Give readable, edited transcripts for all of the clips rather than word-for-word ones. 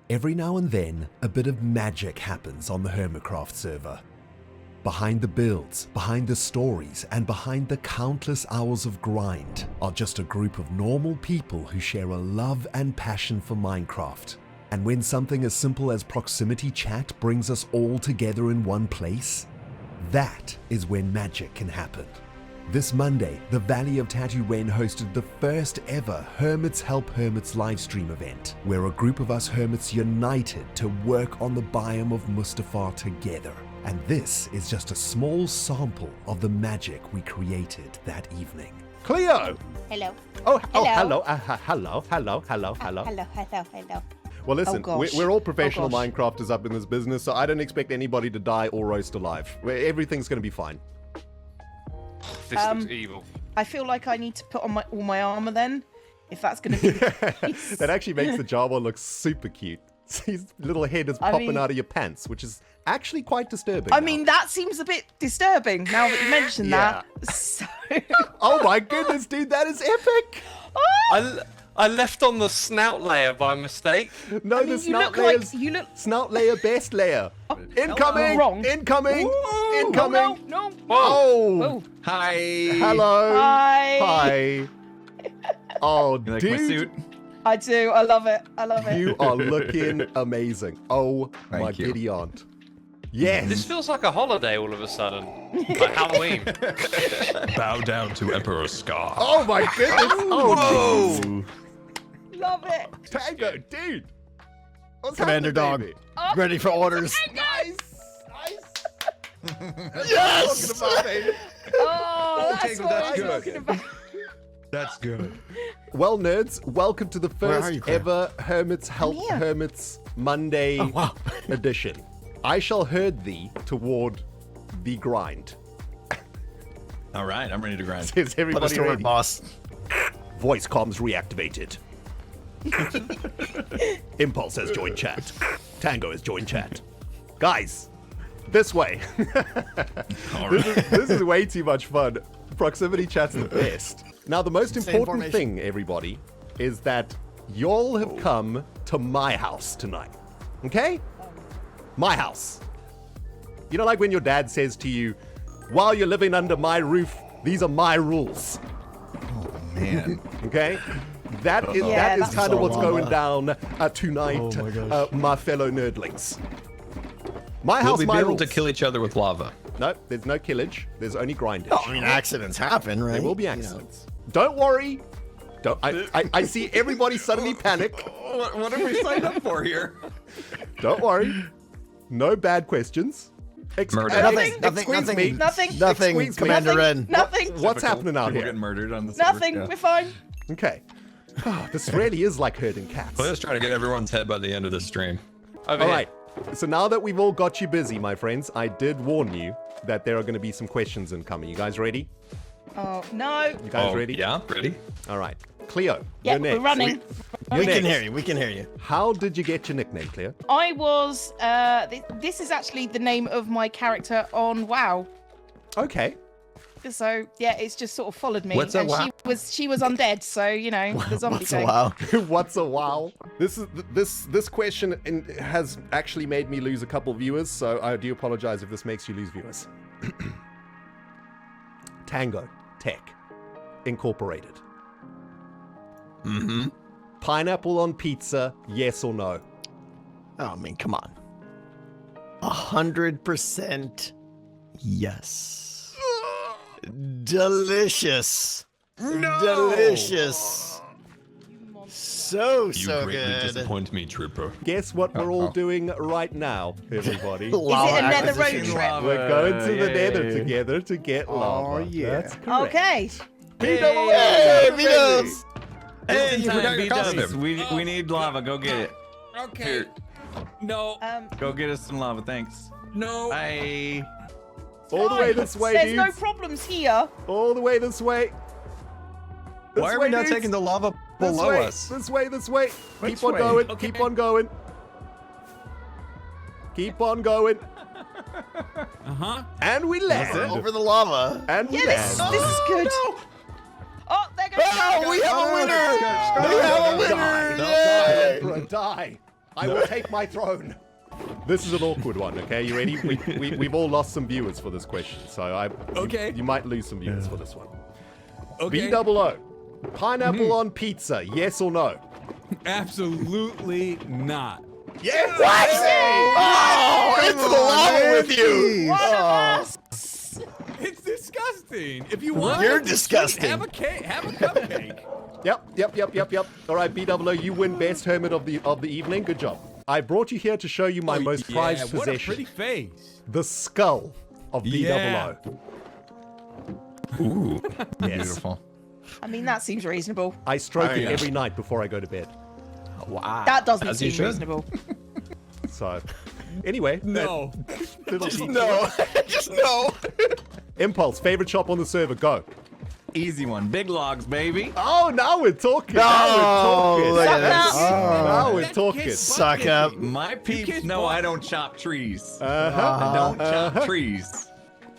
Every now and then, a bit of magic happens on the HermitCraft server. Behind the builds, behind the stories, and behind the countless hours of grind are just a group of normal people who share a love and passion for Minecraft. And when something as simple as proximity chat brings us all together in one place, that is when magic can happen. This Monday, the Valley of Tatooren hosted the first ever Hermits Help Hermits livestream event, where a group of us Hermits united to work on the biome of Mustafar together. And this is just a small sample of the magic we created that evening. Cleo! Hello. Oh, Hello. hello. Well, listen, we're all professional Minecrafters up in this business, so I don't expect anybody to die or roast alive. Everything's going to be fine. This looks evil. I feel like I need to put on all my armor then, if that's going to be the case. That actually makes the Jabba look super cute. His little head is popping out of your pants, which is actually quite disturbing. I mean, that seems a bit disturbing now that you mention that. So... Oh my goodness, dude, that is epic! I left on the snout layer by mistake. No, the snout layer snout layer best layer. Incoming! Wrong. Incoming! Ooh, Incoming! No. Oh! Hi. Hello. Hi. Hi. Oh, You like dude. my suit? I do. I love it. I love it. You are looking amazing. Oh, Thank my you. giddy aunt. Yes. This feels like a holiday all of a sudden. Like Halloween. Bow down to Emperor Scar. Oh my goodness. Oh, Whoa. Love it. Tango, dude. What's Commander happening, Dog, baby? ready for orders. Nice. Yes! That's what I'm talking about, baby. Oh, that's Tango, what that's I'm good. talking about. That's good. Well, nerds, welcome to the Where are first you, Claire? ever Hermits Help here. Hermits Monday edition. I shall herd thee toward the grind. All right, I'm ready to grind. Is Let us everybody to work, ready? boss. Voice comms reactivated. Impulse has joined chat. Tango has joined chat. Guys, this way. All This right. is, this is way too much fun. Proximity chat's the best. Now, the most Same important formation. thing, everybody, is that y'all have come to my house tonight. Okay? My house. You know, like when your dad says to you, while you're living under my roof, these are my rules. Man. Okay? That is that's kind of so what's going llama. down tonight, Oh my gosh. my fellow nerdlings. My We'll house, be my able rules. to kill each other with lava. No, there's no killage. There's only grindage. Oh, I mean, accidents happen, right? There will be You know. accidents. Don't worry. Don't. I see everybody suddenly panic. What have we signed up for here? Don't worry. No bad questions. Murder. Nothing, Excuse me. Nothing. Nothing, Excuse me. Commander Ren. Nothing. What's happening out People here? getting murdered on the server. Nothing. Yeah. We're fine. Okay. This really is like herding cats. Let's try to get everyone's head by the end of the stream. Over All here. right. So now that we've all got you busy, my friends, I did warn you that there are going to be some questions incoming. You guys ready? Oh, no. You guys ready? Yeah, ready? All right. Cleo, Yeah, you're next. we're running. You're We can next. hear you. We can hear you. How did you get your nickname, Cleo? I was, this is actually the name of my character on WoW. Okay. So, yeah, it's just sort of followed me. What's a and WoW? she was undead, so, you know, the zombie What's thing. wow? What's a wow? This question has actually made me lose a couple viewers, so I do apologize if this makes you lose viewers. Tango Tech Incorporated. Mm-hmm. Pineapple on pizza, yes or no? Oh, I mean, come on. 100% yes. Delicious. No. Delicious. So You greatly good. disappoint me, Trooper. Guess what we're all doing right now, everybody? Lava Is it another road acquisition. trip? We're going to the nether together to get lava. yeah. That's correct. Okay. Hey, Vito's! Hey, you forgot your Beat us. costume. We need lava. Go get it. Okay. Here. No. Go get us some lava. Thanks. No. Bye. All the way this way, There's dudes. no problems here. All the way this way. This Why are way, we not dudes. taking the lava This below way, us? This way, this way. Which Keep on way? going. Okay. Keep on going. Keep on going. Uh-huh. And we land. Over the lava. And we Yeah, this land. is good. Oh, there goes Oh, we have a winner! Scott, We have a Die, winner! die, Yay! Emperor, die. I will take my throne. This is an awkward one, okay? You ready? We've all lost some viewers for this question, so Okay. you might lose some viewers for this one. Okay. B-double-O. Pineapple on pizza, yes or no? Absolutely not. Yes! What? Oh, it's the lava with you. One of us. It's disgusting. If you want, You're to disgusting. Have a cake. Have a cupcake. Yep. All right, B-double-O, you win best hermit of the evening. Good job. I brought you here to show you my most prized What a possession. pretty face. The skull of Yeah. B-double-O. Ooh, Yes. beautiful. I mean, that seems reasonable. I stroke it yeah. every night before I go to bed. Wow. That doesn't As you seem should. reasonable. So, anyway. No. Just no. Just no. Impulse, favorite shop on the server, go. Easy one. Big logs, baby. Oh, now we're talking. No, Now we're look talking. at this. Now we're That talking. kid's Suck butt up. kicking. My peeps kids know walk- I don't chop trees. Uh-huh. I don't chop trees.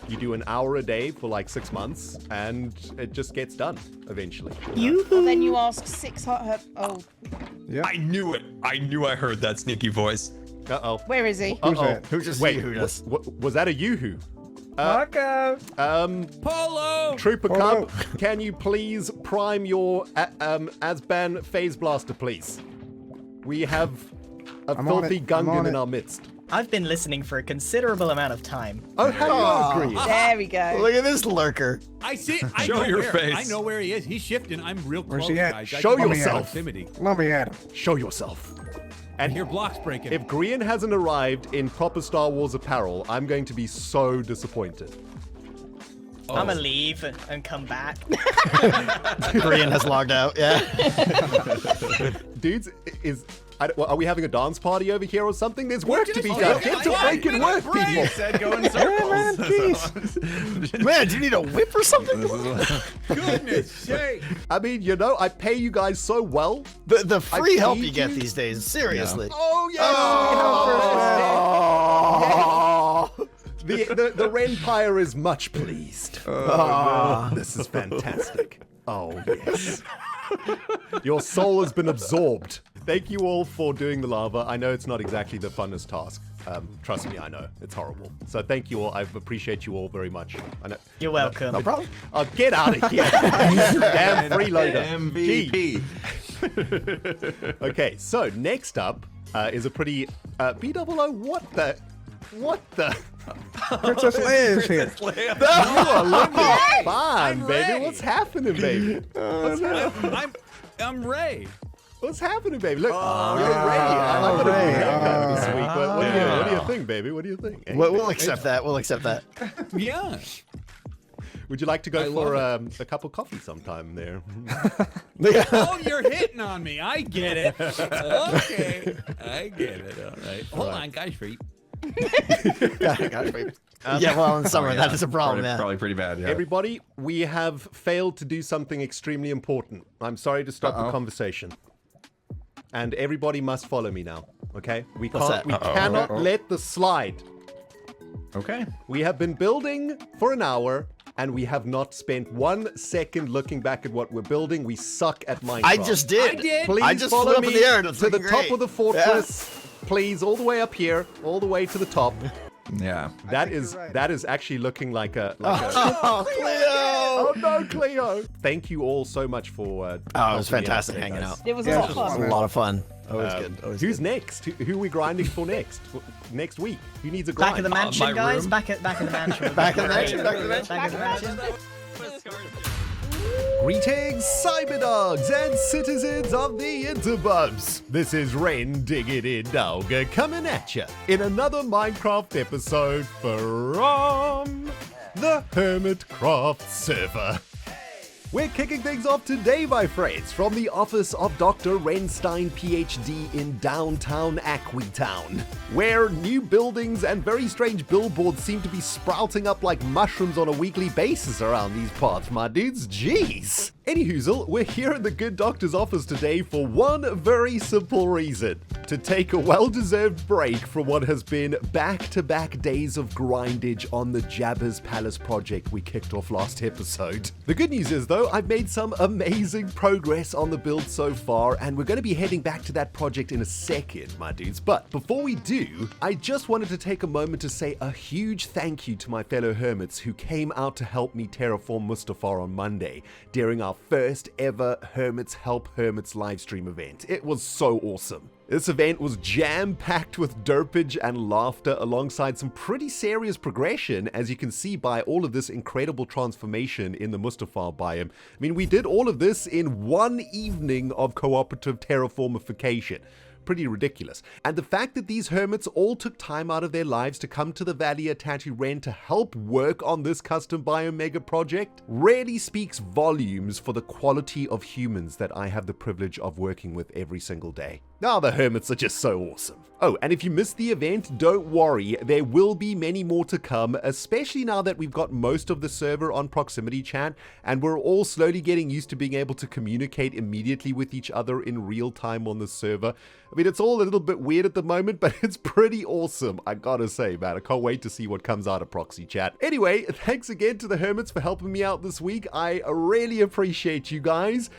You do an hour a day for like 6 months, and it just gets done eventually. Well, then you ask 600. Oh, I knew it. I knew I heard that sneaky voice. Uh-oh. where is he? Uh-oh. Who just Wait, yoo-hooed us? was that a yoo-hoo? Polo. Trooper Cub, can you please prime your Asban Phase Blaster, please? We have a filthy Gungan in our midst. I've been listening for a considerable amount of time. Oh, how you agree? There we go. Look at this lurker. I see. I Show know your where, face. I know where he is. He's shifting. I'm real close, he at? guys. Show I can yourself. proximity. Let me at him. Show yourself. I And hear blocks breaking. if Grian hasn't arrived in proper Star Wars apparel, I'm going to be so disappointed. I'm gonna leave and come back. Brian has logged out. Yeah. Dudes, are we having a dance party over here or something? There's work to be done. Get to freaking work, You people. said go in circles. Man, do you need a whip or something? Goodness sake. I mean, you know, I pay you guys so well. The free help paid you get you. these days. Seriously. Oh, yes. Oh. The Renpire is much pleased. This is fantastic. Oh, yes. Your soul has been absorbed. Thank you all for doing the lava. I know it's not exactly the funnest task. Trust me, I know. It's horrible. So thank you all. I appreciate you all very much. I know. You're welcome. No problem. Oh, get out of here. Damn freeloader. MVP. Okay, so next up is a pretty... B-double-O, what the... Princess Leia is here. Fine, baby. Ray. What's happening, baby? I'm Ray. What's happening, baby? Look, you're Ray. I'm gonna Ray. do haircut this week. What do you think, baby? What do you think? Hey, We'll accept that. We'll accept that. Yeah. would you like to I go for love a cup of coffee sometime there? Oh, you're hitting on me. I get it. Okay. I get it. All right. Hold on, guys. Free. Yeah, well, in summer, that is a problem, yeah. Probably pretty bad, yeah. Everybody, we have failed to do something extremely important. I'm sorry to stop the conversation. And everybody must follow me now, okay? We What's can't. that? We cannot let the slide. Okay. We have been building for an hour, and we have not spent 1 second looking back at what we're building. We suck at Minecraft. I just did. I did. Please I just follow flew up me in the air. It's to the looking top great. of the fortress. Please, all the way up here, all the way to the top. Yeah. That is actually looking like a. Oh, Oh Cleo! no, Cleo! Thank you all so much for. Oh, it was helping me fantastic today, hanging guys. out. It was a Yeah, lot it of was It fun. was a lot of fun. Always good. Always Who's good. next? Who are we grinding for next? Next week? Who needs a Back grind? in the mansion, my guys. room. Back in the mansion. Back in the mansion. Back in the mansion. Back in the mansion. Greetings, cyberdogs and citizens of the interbubs. This is Rendog coming at ya in another Minecraft episode from the HermitCraft server. We're kicking things off today, my friends, from the office of Dr. Renstein, PhD in downtown Aquitown, where new buildings and very strange billboards seem to be sprouting up like mushrooms on a weekly basis around these parts, my dudes. Jeez! Anyhoozle, we're here at the good doctor's office today for one very simple reason. To take a well-deserved break from what has been back-to-back days of grindage on the JABBA'S Palace project we kicked off last episode. The good news is though, I've made some amazing progress on the build so far, and we're going to be heading back to that project in a second, my dudes. But before we do, I just wanted to take a moment to say a huge thank you to my fellow hermits who came out to help me terraform Mustafar on Monday during our first ever Hermits Help Hermits livestream event. It was so awesome. This event was jam-packed with derpage and laughter alongside some pretty serious progression, as you can see by all of this incredible transformation in the Mustafar biome. I mean, we did all of this in one evening of cooperative terraformification. Pretty ridiculous. And the fact that these hermits all took time out of their lives to come to the valley of Tatooren to help work on this custom biome mega project really speaks volumes for the quality of humans that I have the privilege of working with every single day. Now, the hermits are just so awesome. Oh, and if you missed the event, don't worry, there will be many more to come, especially now that we've got most of the server on proximity chat, and we're all slowly getting used to being able to communicate immediately with each other in real time on the server. I mean, it's all a little bit weird at the moment, but it's pretty awesome, I gotta say, man. I can't wait to see what comes out of proxy chat. Anyway, thanks again to the hermits for helping me out this week. I really appreciate you guys,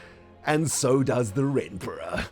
and so does the Renperor.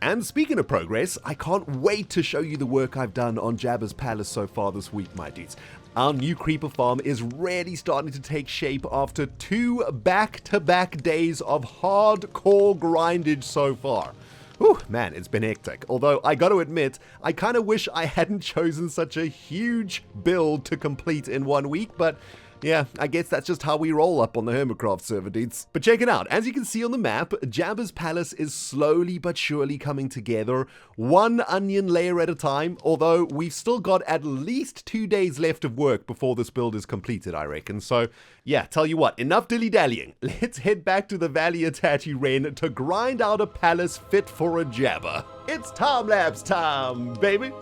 And speaking of progress, I can't wait to show you the work I've done on Jabba's Palace so far this week, my dudes. Our new creeper farm is really starting to take shape after 2 back-to-back days of hardcore grindage so far. Whew, man, it's been hectic. Although, I gotta admit, I kinda wish I hadn't chosen such a huge build to complete in 1 week, but yeah, I guess that's just how we roll up on the HermitCraft server, dudes. But check it out. As you can see on the map, Jabba's Palace is slowly but surely coming together, one onion layer at a time, although we've still got at least 2 days left of work before this build is completed, I reckon. So, yeah, tell you what, enough dilly-dallying. Let's head back to the Valley of Tatooren to grind out a palace fit for a Jabba. It's time-lapse time, baby!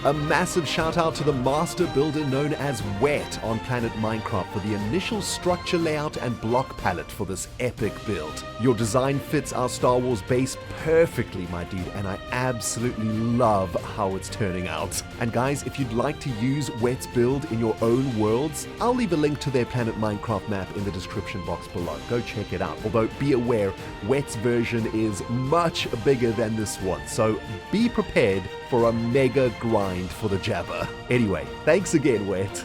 A massive shout out to the master builder known as Wet on Planet Minecraft for the initial structure layout and block palette for this epic build. Your design fits our Star Wars base perfectly, my dude, and I absolutely love how it's turning out. And guys, if you'd like to use Wet's build in your own worlds, I'll leave a link to their Planet Minecraft map in the description box below. Go check it out. Although be aware, Wet's version is much bigger than this one, so be prepared for a mega grind for the Jabba. Anyway, thanks again, Wet.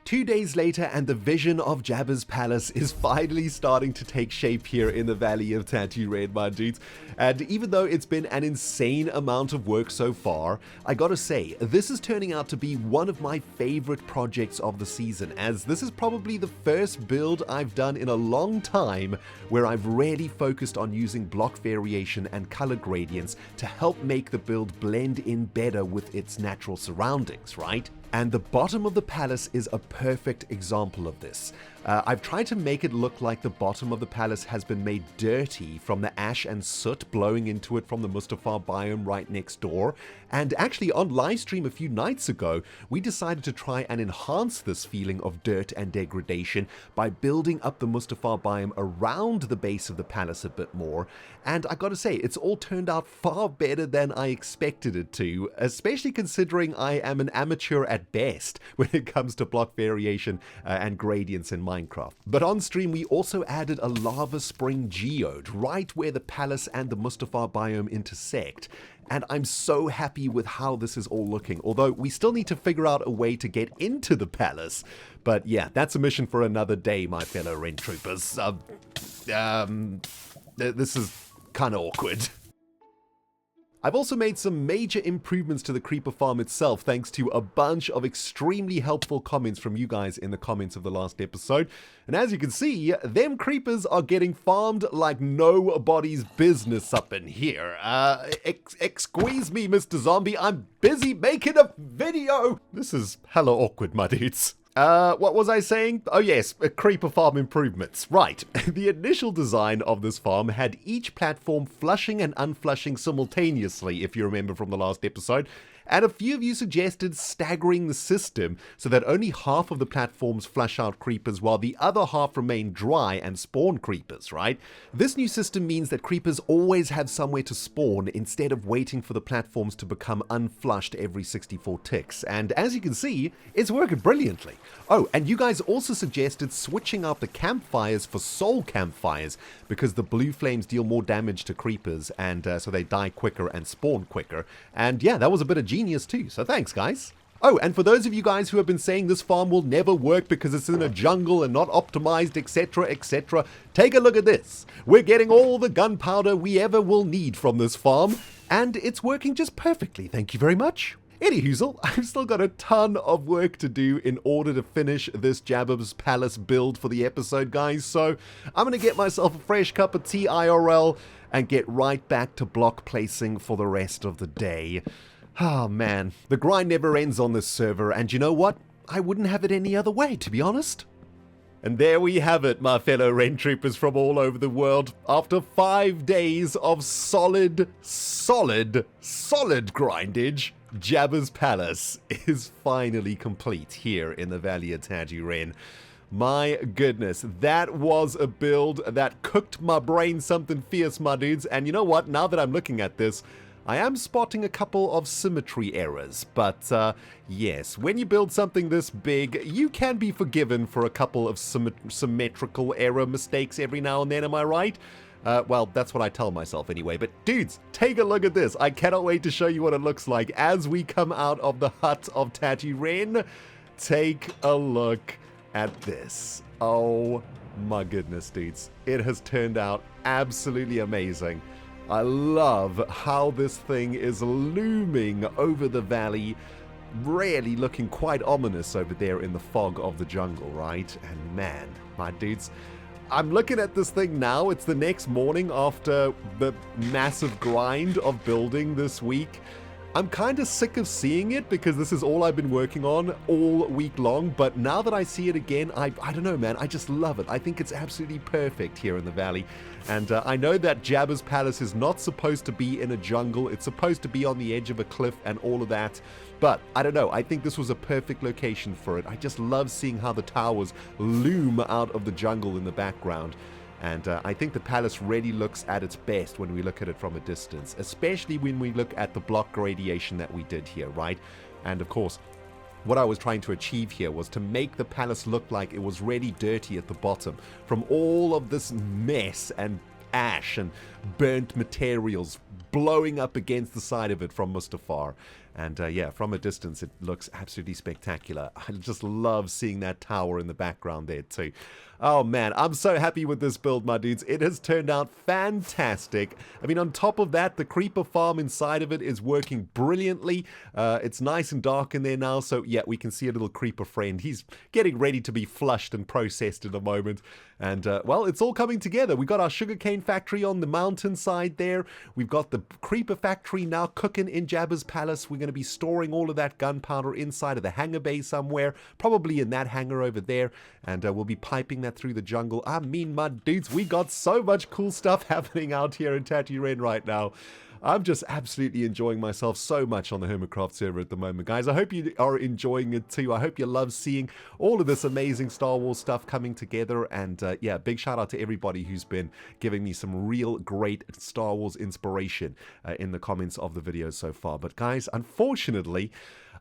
2 days later, and the vision of Jabba's palace is finally starting to take shape here in the Valley of Tatooren, my dudes. And even though it's been an insane amount of work so far, I gotta say, this is turning out to be one of my favorite projects of the season, as this is probably the first build I've done in a long time where I've really focused on using block variation and color gradients to help make the build blend in better with its natural surroundings, right? And the bottom of the palace is a perfect example of this. I've tried to make it look like the bottom of the palace has been made dirty from the ash and soot blowing into it from the Mustafar Biome right next door. And actually on livestream a few nights ago, we decided to try and enhance this feeling of dirt and degradation by building up the Mustafar Biome around the base of the palace a bit more. And I gotta say, it's all turned out far better than I expected it to, especially considering I am an amateur at best when it comes to block variation and gradients in Minecraft. But on stream, we also added a lava spring geode right where the palace and the Mustafar Biome intersect. And I'm so happy with how this is all looking, although we still need to figure out a way to get into the palace. But yeah, that's a mission for another day, my fellow Rent Troopers. This is kind of awkward. I've also made some major improvements to the creeper farm itself thanks to a bunch of extremely helpful comments from you guys in the comments of the last episode. And as you can see, them creepers are getting farmed like nobody's business up in here. Excuse me, Mr. Zombie, I'm busy making a video. This is hella awkward, my dudes. What was I saying? Oh yes, creeper farm improvements. Right, the initial design of this farm had each platform flushing and unflushing simultaneously, if you remember from the last episode. And a few of you suggested staggering the system so that only half of the platforms flush out creepers while the other half remain dry and spawn creepers, right? This new system means that creepers always have somewhere to spawn instead of waiting for the platforms to become unflushed every 64 ticks. And as you can see, it's working brilliantly. Oh, and you guys also suggested switching out the campfires for soul campfires because the blue flames deal more damage to creepers and so they die quicker and spawn quicker. And yeah, that was a bit of genius too, so thanks guys. Oh, and for those of you guys who have been saying this farm will never work because it's in a jungle and not optimized, etc, etc, take a look at this. We're getting all the gunpowder we ever will need from this farm, and it's working just perfectly, thank you very much. Anyhoozle, I've still got a ton of work to do in order to finish this JABBA'S Palace build for the episode, guys, so I'm gonna get myself a fresh cup of tea IRL and get right back to block placing for the rest of the day. Oh man, the grind never ends on this server, and you know what? I wouldn't have it any other way, to be honest. And there we have it, my fellow Rent Troopers from all over the world. After 5 days of solid grindage, JABBA'S Palace is finally complete here in the Valley of Tatooren. My goodness, that was a build that cooked my brain something fierce, my dudes. And you know what? Now that I'm looking at this, I am spotting a couple of symmetry errors, but yes, when you build something this big, you can be forgiven for a couple of symmetrical error mistakes every now and then, am I right? Well, that's what I tell myself anyway, but dudes, take a look at this. I cannot wait to show you what it looks like as we come out of the hut of Tatooren. Take a look at this. Oh my goodness, dudes. It has turned out absolutely amazing. I love how this thing is looming over the valley, really looking quite ominous over there in the fog of the jungle, right? And man, my dudes, I'm looking at this thing now. It's the next morning after the massive grind of building this week. I'm kind of sick of seeing it because this is all I've been working on all week long, but now that I see it again, I don't know, man, I just love it. I think it's absolutely perfect here in the valley. And I know that Jabba's Palace is not supposed to be in a jungle. It's supposed to be on the edge of a cliff and all of that. But I don't know, I think this was a perfect location for it. I just love seeing how the towers loom out of the jungle in the background. And I think the palace really looks at its best when we look at it from a distance, especially when we look at the block gradation that we did here, right? And of course, what I was trying to achieve here was to make the palace look like it was really dirty at the bottom from all of this mess and ash and burnt materials blowing up against the side of it from Mustafar. And yeah, from a distance, it looks absolutely spectacular. I just love seeing that tower in the background there too. Oh man, I'm so happy with this build, my dudes. It has turned out fantastic. I mean, on top of that, the creeper farm inside of it is working brilliantly. It's nice and dark in there now, so yeah, we can see a little creeper friend. He's getting ready to be flushed and processed in a moment. And well, it's all coming together. We've got our sugarcane factory on the mountainside there. We've got the creeper factory now cooking in Jabba's palace. We're going to be storing all of that gunpowder inside of the hangar bay somewhere, probably in that hangar over there. And we'll be piping that through the jungle. I mean, my dudes, we got so much cool stuff happening out here in Tatooren right now. I'm just absolutely enjoying myself so much on the HermitCraft server at the moment, guys. I hope you are enjoying it too. I hope you love seeing all of this amazing Star Wars stuff coming together. And yeah, big shout out to everybody who's been giving me some real great Star Wars inspiration in the comments of the videos so far. But guys, unfortunately,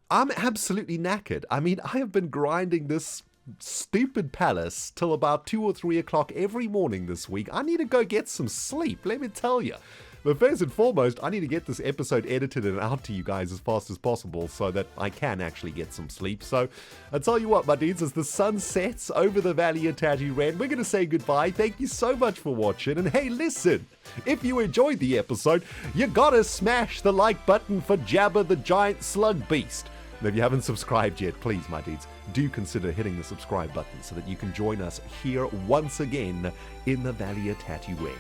I'm absolutely knackered. I mean, I have been grinding this stupid palace till about 2 or 3 o'clock every morning this week. I need to go get some sleep, let me tell you. But first and foremost, I need to get this episode edited and out to you guys as fast as possible so that I can actually get some sleep. So I tell you what, my dudes, as the sun sets over the valley of Tatooren, we're going to say goodbye. Thank you so much for watching. And hey, listen, if you enjoyed the episode, you gotta smash the like button for Jabba the Giant Slug Beast. And if you haven't subscribed yet, please, my dudes, do consider hitting the subscribe button so that you can join us here once again in the Valley of Tatooren.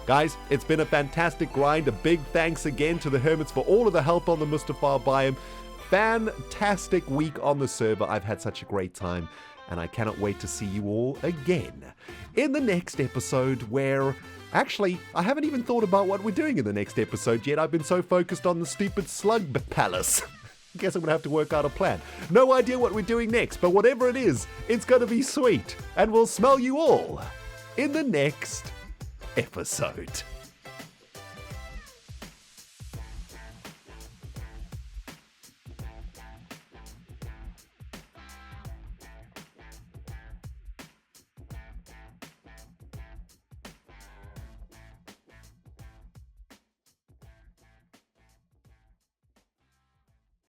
Guys, it's been a fantastic grind. A big thanks again to the Hermits for all of the help on the Mustafar Biome. Fantastic week on the server. I've had such a great time, and I cannot wait to see you all again in the next episode where... Actually, I haven't even thought about what we're doing in the next episode yet. I've been so focused on the stupid slug palace. Guess I'm going to have to work out a plan. No idea what we're doing next, but whatever it is, it's going to be sweet. And we'll smell you all in the next episode.